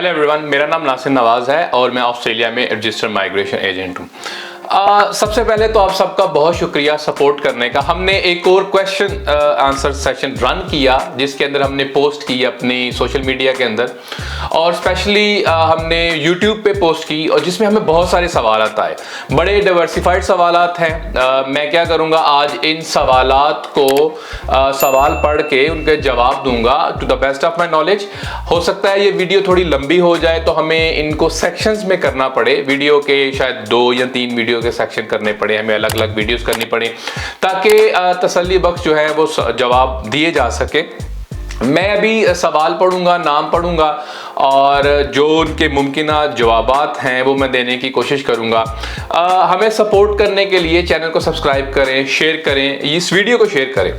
Hello everyone, मेरा नाम नासिर नवाज है और मैं ऑस्ट्रेलिया में रजिस्टर्ड माइग्रेशन एजेंट हूँ। सबसे पहले तो आप सबका बहुत शुक्रिया सपोर्ट करने का। हमने एक और क्वेश्चन आंसर सेशन रन किया जिसके अंदर हमने पोस्ट की अपनी सोशल मीडिया के अंदर, और स्पेशली हमने यूट्यूब पे पोस्ट की, और जिसमें हमें बहुत सारे सवाल आए, बड़े डाइवर्सिफाइड सवाल हैं। मैं क्या करूँगा, आज इन सवालात को सवाल पढ़ के उनके जवाब दूंगा to the best of my knowledge. हो सकता है ये वीडियो थोड़ी लंबी हो जाए तो हमें इनको सेक्शंस में करना पड़े, वीडियो के शायद 2 या 3 वीडियो के सेक्शन करने पड़े, हमें अलग अलग वीडियोस करनी पड़े ताकि तसल्ली बख्श जो है वो जवाब दिए जा सके। मैं अभी सवाल पढ़ूंगा, नाम पढ़ूंगा, और जो उनके मुमकिना जवाबात हैं वो मैं देने की कोशिश करूंगा। हमें सपोर्ट करने के लिए चैनल को सब्सक्राइब करें, शेयर करें, इस वीडियो को शेयर करें।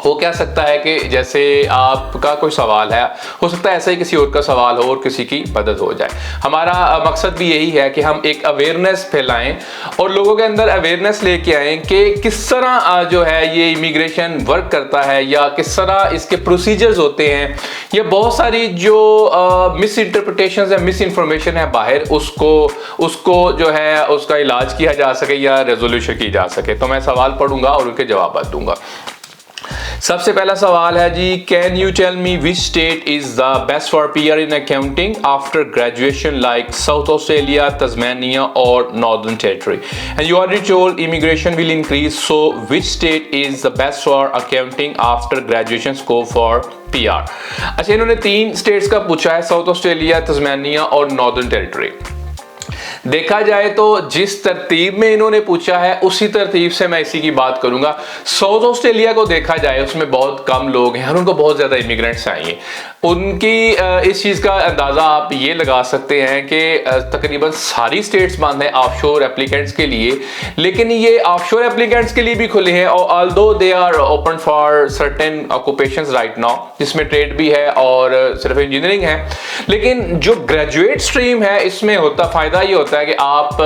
हो क्या सकता है कि जैसे आपका कोई सवाल है, हो सकता है ऐसा ही किसी और का सवाल हो और किसी की मदद हो जाए। हमारा मकसद भी यही है कि हम एक अवेयरनेस फैलाएं और लोगों के अंदर अवेयरनेस लेके आएं कि किस तरह जो है ये इमिग्रेशन वर्क करता है या किस तरह इसके प्रोसीजर्स होते हैं, या बहुत सारी जो मिस इंटरप्रिटेशन है, मिस इन्फॉर्मेशन है बाहर, उसको जो है उसका इलाज किया जा सके या रेजोल्यूशन की जा सके। तो मैं सवाल पढ़ूंगा और उनके जवाब दूंगा। सबसे पहला सवाल है जी, can you tell me which state is the best for PR in accounting after graduation like South Australia, Tasmania और Northern Territory, and you already told immigration will increase, so which state is the best for accounting after graduation scope for PR. अच्छा, इन्होंने 3 states का पूछा है, South Australia, Tasmania और Northern Territory. देखा जाए तो जिस तरतीब में इन्होंने पूछा है उसी तरतीब से मैं इसी की बात करूंगा। साउथ ऑस्ट्रेलिया को देखा जाए उसमें बहुत कम लोग हैं और उनको बहुत ज्यादा इमिग्रेंट्स चाहिए। उनकी इस चीज का अंदाजा आप ये लगा सकते हैं कि तकरीबन सारी स्टेट्स बंद हैं ऑफशोर एप्लीकेंट्स के लिए, लेकिन ये ऑफशोर एप्लीकेंट्स के लिए भी खुले हैं, और although they are open for certain occupations right now, जिसमें ट्रेड भी है और सिर्फ इंजीनियरिंग है। लेकिन जो ग्रेजुएट स्ट्रीम है इसमें होता फायदा ये होता है कि आप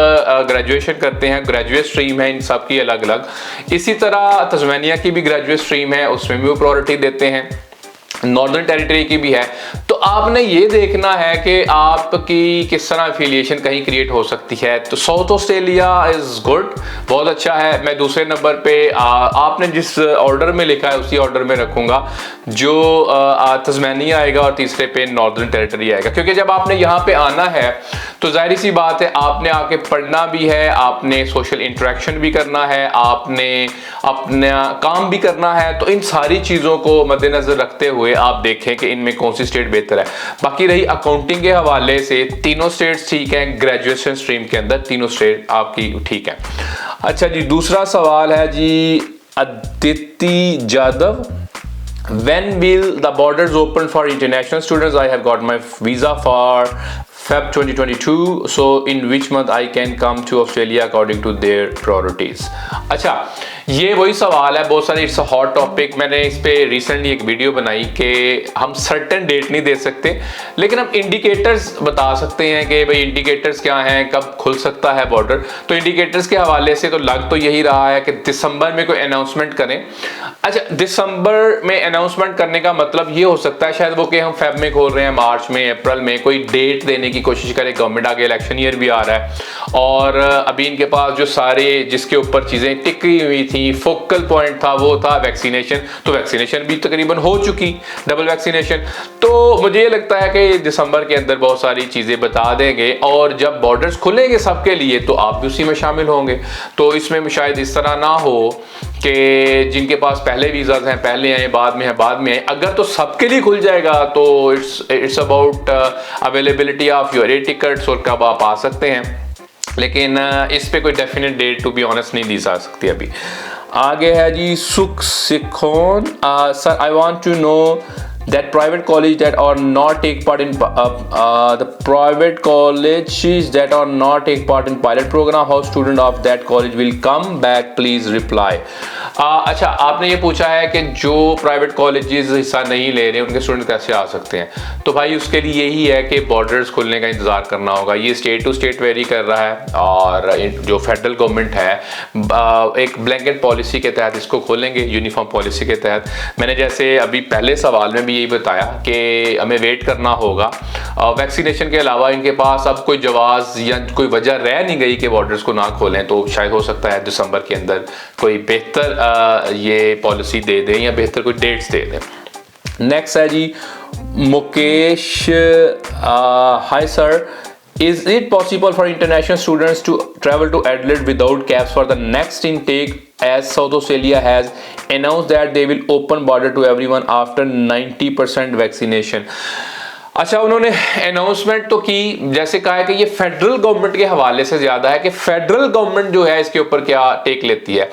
ग्रेजुएशन करते हैं, ग्रेजुएट स्ट्रीम है इन सब की अलग अलग। इसी तरह तस्मानिया की भी ग्रेजुएट स्ट्रीम है, उसमें भी वो प्रायोरिटी देते हैं, नॉर्दर्न टेरिटरी की भी है। तो आपने ये देखना है कि आपकी किस तरह एफिलिएशन कहीं क्रिएट हो सकती है। तो साउथ ऑस्ट्रेलिया इज गुड, बहुत अच्छा है। मैं दूसरे नंबर पे आपने जिस ऑर्डर में लिखा है उसी ऑर्डर में रखूंगा, जो तस्मानिया आएगा और तीसरे पे नॉर्दर्न टेरिटरी आएगा, क्योंकि जब आपने यहाँ पे आना है तो जाहिर सी बात है आपने आके पढ़ना भी है, आपने सोशल इंटरेक्शन भी करना है, आपने अपना काम भी करना है। तो इन सारी चीज़ों को मद्देनजर रखते हुए आप देखें कि इनमें कौन सी स्टेट बेहतर है। बाकी रही अकाउंटिंग के हवाले से, तीनों स्टेट्स ठीक हैं, ग्रेजुएशन स्ट्रीम के अंदर तीनों स्टेट आपकी ठीक है। अच्छा जी, दूसरा सवाल है जी, Aditi Jadav, when will the borders open for international students? I have got my visa for Feb 2022, so in which month I can come to Australia according to their priorities? अच्छा, ये वही सवाल है, बहुत सारे, इट्स अ हॉट टॉपिक। मैंने इस पे रिसेंटली एक वीडियो बनाई कि हम सर्टेन डेट नहीं दे सकते, लेकिन हम इंडिकेटर्स बता सकते हैं कि भाई इंडिकेटर्स क्या हैं, कब खुल सकता है बॉर्डर। तो इंडिकेटर्स के हवाले से तो लग तो यही रहा है कि दिसंबर में कोई अनाउंसमेंट करें। अच्छा, दिसंबर में अनाउंसमेंट करने का मतलब ये हो सकता है शायद वो कि हम फेब में खोल रहे हैं, मार्च में, अप्रैल में कोई डेट देने की कोशिश करें। गवर्नमेंट आगे इलेक्शन ईयर भी आ रहा है और अभी इनके पास जो सारे जिसके ऊपर चीज़ें टिकी हुई थी, फोकल पॉइंट था, वो था वैक्सीनेशन। तो वैक्सीनेशन भी तकरीबन हो चुकी, डबल वैक्सीनेशन। तो मुझे ये लगता है कि दिसंबर के अंदर बहुत सारी चीज़ें बता देंगे, और जब बॉर्डर्स खुलेंगे सबके लिए तो आप भी उसी में शामिल होंगे। तो इसमें शायद इस तरह ना हो कि जिनके पास पहले वीज़ाज हैं पहले आए, बाद में है बाद में आए। अगर तो सबके लिए खुल जाएगा तो it's about availability of your air tickets और कब आप आ सकते हैं, लेकिन इस पे कोई definite date to be honest नहीं दी जा सकती अभी। आगे है जी, सुख सिखोन, sir I want to know that private college that are not take part in the private colleges that are not take part in pilot program, how student of that college will come back, please reply. अच्छा, आपने ये पूछा है कि जो private colleges हिस्सा नहीं ले रहे उनके स्टूडेंट कैसे आ सकते हैं। तो भाई उसके लिए यही है कि बॉर्डर्स खुलने का इंतज़ार करना होगा। ये स्टेट टू स्टेट वेरी कर रहा है, और जो फेडरल गवर्नमेंट है एक ब्लैंकेट पॉलिसी के तहत इसको खोलेंगे, यूनिफॉर्म पॉलिसी के तहत। मैंने जैसे अभी पहले सवाल में भी यही बताया कि हमें वेट करना होगा। वैक्सीनेशन के अलावा इनके पास अब कोई जवाज़ या कोई वजह रह नहीं गई कि बॉर्डर्स को ना खोलें, तो शायद हो सकता है दिसंबर के अंदर कोई बेहतर ये पॉलिसी दे दें या बेहतर कोई डेट्स दे दें। नेक्स्ट है जी Mukesh, hi sir, is it possible for international students to travel to Adelaide without caps for the next intake, as South Australia has announced that they will open border to everyone after 90% vaccination? अच्छा, उन्होंने announcement तो की, जैसे कहा है कि ये federal government के हवाले से ज्यादा है कि फेडरल गवर्नमेंट जो है इसके ऊपर क्या टेक लेती है।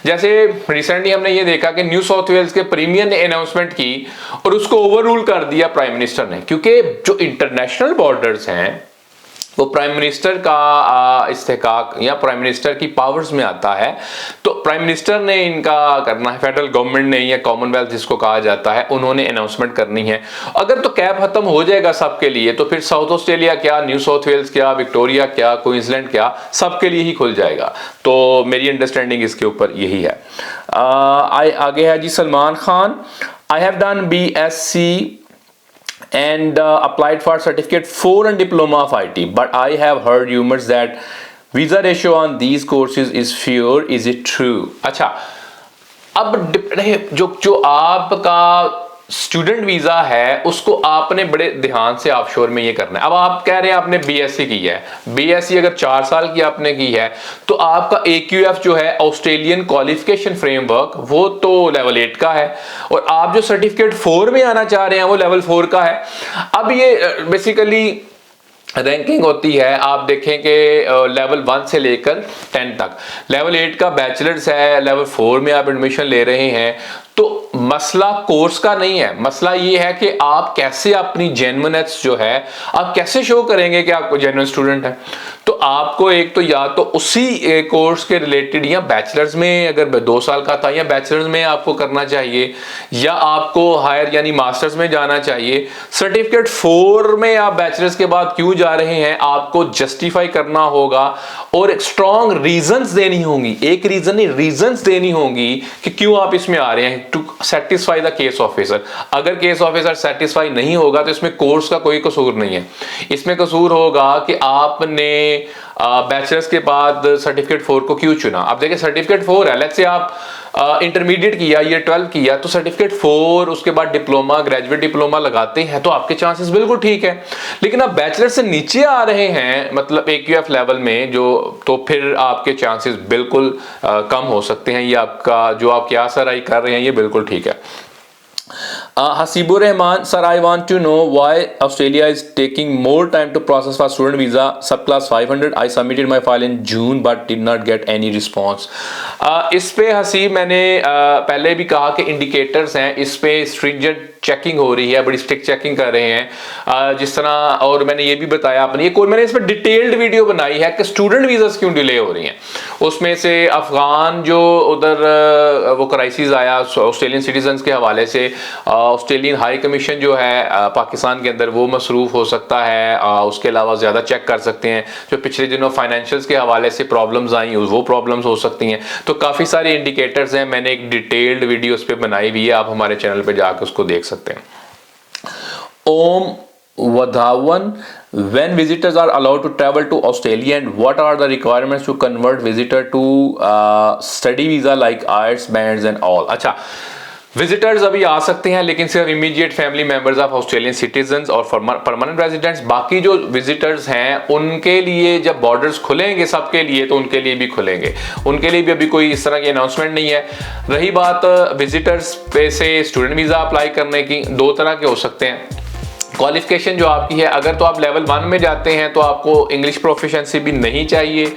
जैसे रिसेंटली हमने ये देखा कि न्यू साउथ वेल्स के प्रीमियर ने अनाउंसमेंट की और उसको ओवर रूल कर दिया प्राइम मिनिस्टर ने, क्योंकि जो इंटरनेशनल बॉर्डर्स हैं वो प्राइम मिनिस्टर का इस्तेहकाक या प्राइम मिनिस्टर की पावर्स में आता है। तो प्राइम मिनिस्टर ने इनका करना है, फेडरल गवर्नमेंट ने या कॉमनवेल्थ जिसको कहा जाता है, उन्होंने अनाउंसमेंट करनी है। अगर तो कैप खत्म हो जाएगा सबके लिए तो फिर साउथ ऑस्ट्रेलिया क्या, न्यू साउथ वेल्स क्या, विक्टोरिया क्या, क्वींसलैंड क्या, सबके लिए ही खुल जाएगा। तो मेरी अंडरस्टैंडिंग इसके ऊपर यही है। आगे है जी Salman Khan, I have done BSc and applied for certificate 4 and diploma of IT, but I have heard rumors that visa ratio on these courses is fewer. Is it true? अच्छा, अब जो आपका स्टूडेंट वीजा है उसको आपने बड़े ध्यान से ऑफशोर में ये करना है। अब आप कह रहे हैं आपने BSc की है, BSc अगर 4 साल की आपने की है तो आपका AQF जो है ऑस्ट्रेलियन क्वालिफिकेशन फ्रेमवर्क वो तो लेवल 8 का है, और आप जो सर्टिफिकेट 4 में आना चाह रहे हैं वो लेवल 4 का है। अब ये बेसिकली रैंकिंग होती है, आप देखें कि लेवल 1 से लेकर 10 तक, लेवल 8 का बैचलर्स है, लेवल 4 में आप एडमिशन ले रहे हैं। तो मसला कोर्स का नहीं है, मसला ये है कि आप कैसे अपनी जेन्युइननेस जो है आप कैसे शो करेंगे कि आप जेन्युइन स्टूडेंट हैं। तो आपको एक तो या तो उसी कोर्स के रिलेटेड या बैचलर्स में अगर 2 साल का था या बैचलर्स में आपको करना चाहिए, या आपको हायर यानी मास्टर्स में जाना चाहिए। सर्टिफिकेट 4 में आप बैचलर्स के बाद क्यों जा रहे हैं आपको जस्टिफाई करना होगा और एक स्ट्रॉन्ग रीजंस देनी होंगी, एक रीजन नहीं रीजंस देनी होंगी कि क्यों आप इसमें आ रहे हैं, to satisfy the case officer. अगर केस ऑफिसर सेटिस्फाई नहीं होगा तो इसमें कोर्स का कोई कसूर नहीं है, इसमें कसूर होगा कि आपने बैचलर्स के बाद सर्टिफिकेट 4 को क्यों चुना। अब देखिए सर्टिफिकेट 4 है, लेट्स से आप इंटरमीडिएट किया, ईयर 12 किया, तो सर्टिफिकेट 4 उसके बाद डिप्लोमा, ग्रेजुएट डिप्लोमा लगाते हैं तो आपके चांसेस बिल्कुल ठीक है। लेकिन आप बैचलर से नीचे आ रहे हैं मतलब AQF लेवल में जो, तो फिर आपके चांसेस बिल्कुल कम हो सकते हैं। ये आपका जो आप क्या सराई कर रहे हैं ये बिल्कुल ठीक है। Hasibur Rahman, sir, I want to know why Australia is taking more time to process for student visa subclass 500. I submitted my file in June but did not get any response. इस पे हसीब मैंने पहले भी कहा कि indicators हैं, इस पे स्ट्रिंजेंट चेकिंग हो रही है, बड़ी स्ट्रिक्ट चेकिंग कर रहे हैं जिस तरह, और मैंने ये भी बताया अपनी एक और मैंने इस पर डिटेल्ड वीडियो बनाई है कि स्टूडेंट वीज़ास क्यों डिले हो रही हैं। उसमें से अफगान जो उधर वो क्राइसिस आया ऑस्ट्रेलियन सिटीजन्स के हवाले से, ऑस्ट्रेलियन हाई कमीशन जो है पाकिस्तान के अंदर वो मसरूफ़ हो सकता है, उसके अलावा ज़्यादा चेक कर सकते हैं। जो पिछले दिनों फाइनेंशियल्स के हवाले से प्रॉब्लम्स आई वो प्रॉब्लम्स हो सकती हैं। तो काफ़ी सारे इंडिकेटर्स हैं, मैंने एक डिटेल्ड वीडियो उस पर बनाई हुई है, आप हमारे चैनल पर जाकर उसको देख सकते हैं। ओम Vadhavan, when visitors are allowed to travel to Australia and what are the requirements to convert visitor to study visa like IELTS, bands and all। अच्छा, विजिटर्स अभी आ सकते हैं लेकिन सिर्फ immediate family members of Australian citizens और permanent residents. बाकी जो visitors हैं उनके लिए जब बॉर्डर्स खुलेंगे सबके लिए तो उनके लिए भी खुलेंगे, उनके लिए भी अभी कोई इस तरह की अनाउंसमेंट नहीं है। रही बात विजिटर्स पे से स्टूडेंट वीज़ा अप्लाई करने की, 2 तरह के हो सकते हैं। क्वालिफिकेशन जो आपकी है, अगर तो आप लेवल 1 में जाते हैं तो आपको इंग्लिश प्रोफिशिएंसी भी नहीं चाहिए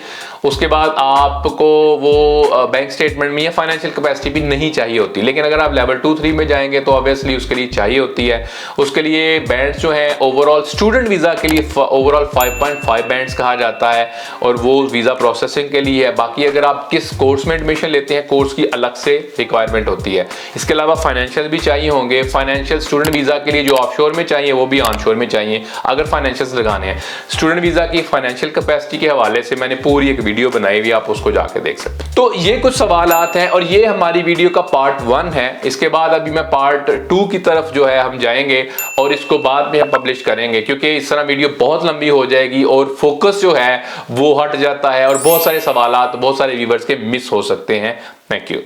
उसके बाद आपको वो बैंक स्टेटमेंट में या फाइनेंशियल कैपेसिटी भी नहीं चाहिए होती। लेकिन अगर आप लेवल 2-3 में जाएंगे तो ऑब्वियसली उसके लिए चाहिए होती है। उसके लिए बैंड्स जो है ओवरऑल स्टूडेंट वीजा के लिए ओवरऑल 5.5 बैंड्स कहा जाता है और वो वीजा प्रोसेसिंग के लिए है। बाकी अगर आप किस कोर्स में एडमिशन लेते हैं, कोर्स की अलग से रिक्वायरमेंट होती है। इसके अलावा फाइनेंशियल भी चाहिए होंगे। फाइनेंशियल स्टूडेंट वीजा के लिए जो ऑफशोर में चाहिए वो भी ऑनशोर में चाहिए अगर फाइनेंशियल लगाने हैं। स्टूडेंट वीजा की फाइनेंशियल कैपेसिटी के हवाले से मैंने पूरी एक वीडियो बनाई हुई, आप उसको जाके देख सकते हैं। तो ये कुछ सवालात हैं और ये हमारी वीडियो का पार्ट 1 है। इसके बाद अभी मैं पार्ट 2 की तरफ जो है हम जाएंगे और इसको बाद में हम पब्लिश करेंगे, क्योंकि इस तरह वीडियो बहुत लंबी हो जाएगी और फोकस जो है वो हट जाता है और बहुत सारे सवालात बहुत सारे व्यूअर्स के मिस हो सकते हैं। Thank you.